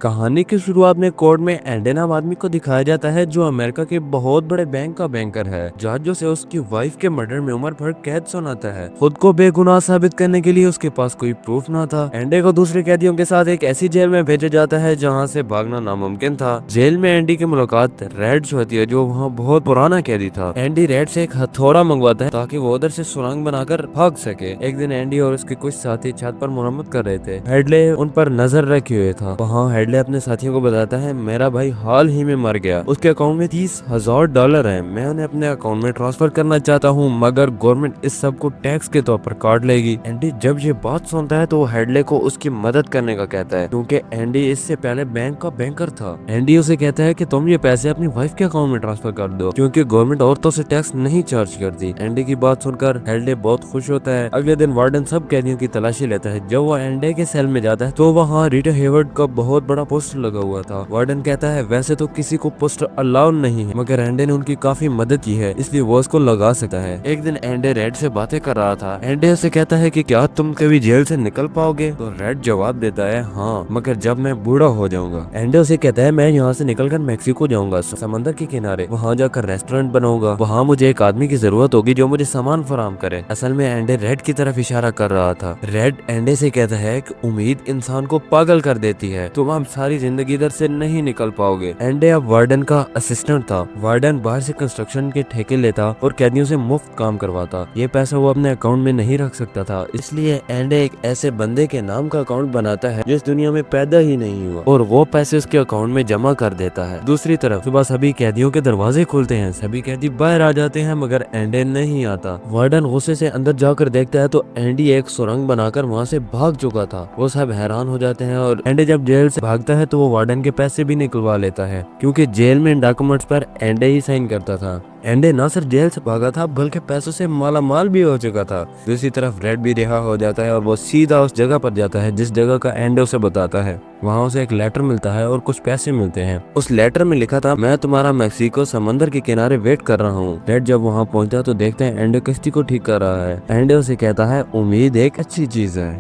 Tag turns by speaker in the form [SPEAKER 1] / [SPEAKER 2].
[SPEAKER 1] कहानी की शुरुआत में कोर्ट में एंडे नाम आदमी को दिखाया जाता है जो अमेरिका के बहुत बड़े बैंक का बैंकर है। जजों से उसकी वाइफ के मर्डर में उम्र भर कैद सुनाता है। खुद को बेगुनाह साबित करने के लिए उसके पास कोई प्रूफ ना था। एंडे को दूसरे कैदियों के साथ एक ऐसी जेल में भेजा जाता है जहाँ से भागना नामुमकिन था। जेल में एंडी की मुलाकात रेड से होती है जो वहाँ बहुत पुराना कैदी था। एंडी रेड से एक हथौड़ा मंगवाता है ताकि वो उधर से सुरंग बनाकर भाग सके। एक दिन एंडी और उसके कुछ साथी छत पर मुरम्मत कर रहे थे। हेडले उन पर नजर रखे हुए था। वहाँ हेडले अपने साथियों को बताता है, मेरा भाई हाल ही में मर गया, उसके अकाउंट में $30,000 है, मैं उन्हें अपने अकाउंट में ट्रांसफर करना चाहता हूँ मगर गवर्नमेंट इस सब को टैक्स के तौर पर काट लेगी। एंडी जब ये बात सुनता है तो वो हेडले को उसकी मदद करने का कहता है क्योंकि एंडी इससे पहले बैंक का बैंकर था। एंडी उसे कहता है कि तुम ये पैसे अपनी वाइफ के अकाउंट में ट्रांसफर कर दो क्योंकि गवर्नमेंट औरतों से टैक्स नहीं चार्ज करती। एंडी की बात सुनकर हेडले बहुत खुश होता है। अगले दिन वार्डन सब कैदियों की तलाशी लेता है। जब वो एंडे के सेल में जाता है तो वहाँ रीटा हेवर्ड का बहुत बड़ा पोस्टर लगा हुआ था। वार्डन कहता है वैसे तो किसी को पोस्टर अलाउड नहीं है मगर एंडे ने उनकी काफी मदद की है इसलिए वो उसको लगा सकता है। एक दिन एंडे रेड से बातें कर रहा था। एंडे से कहता है कि क्या तुम कभी जेल से निकल पाओगे? तो रेड जवाब देता है हाँ, मगर जब मैं बूढ़ा हो जाऊंगा। एंडे उसे कहता है मैं यहाँ से निकलकर मेक्सिको जाऊंगा, समंदर के किनारे, वहाँ जाकर रेस्टोरेंट बनाऊंगा, वहाँ मुझे एक आदमी की जरूरत होगी जो मुझे सामान फराहम करे। असल में एंडे रेड की तरफ इशारा कर रहा था। रेड एंडे से कहता है कि उम्मीद इंसान को पागल कर देती है, तुम अब सारी जिंदगी इधर से नहीं निकल पाओगे। एंडे अब वार्डन का असिस्टेंट था। वार्डन बाहर से कंस्ट्रक्शन के ठेके लेता और कैदियों से मुफ्त काम करवाता। ये पैसा वो अपने अकाउंट में नहीं रख सकता था, इसलिए एंडे एक ऐसे बंदे के नाम का अकाउंट बनाता है जो इस दुनिया में पैदा ही नहीं हुआ और वो पैसे उसके अकाउंट में जमा कर देता है। दूसरी तरफ सुबह सभी कैदियों के दरवाजे खुलते हैं, सभी कैदी बाहर आ जाते हैं मगर एंडे नहीं आता। वार्डन गुस्से से अंदर जाकर देखता है तो एंडी एक सुरंग बनाकर वहाँ से भाग चुका था। वो सब हैरान हो जाते हैं और एंडे जब जेल से भागता है तो वो वार्डन के पैसे भी निकलवा लेता है क्योंकि जेल में डॉक्यूमेंट्स पर एंडे ही साइन करता था। एंडे न सिर्फ जेल से भागा था बल्कि पैसों से माला माल भी हो चुका था। दूसरी तरफ रेड भी रिहा हो जाता है और वो सीधा उस जगह पर जाता है जिस जगह का एंडे उसे बताता है। वहाँ उसे एक लेटर मिलता है और कुछ पैसे मिलते हैं। उस लेटर में लिखा था, मैं तुम्हारा मैक्सिको समंदर के किनारे वेट कर रहा हूँ। रेड जब वहाँ पहुँचता तो देखते हैं एंडे कश्ती को ठीक कर रहा है। एंडे उसे कहता है उम्मीद एक अच्छी चीज है।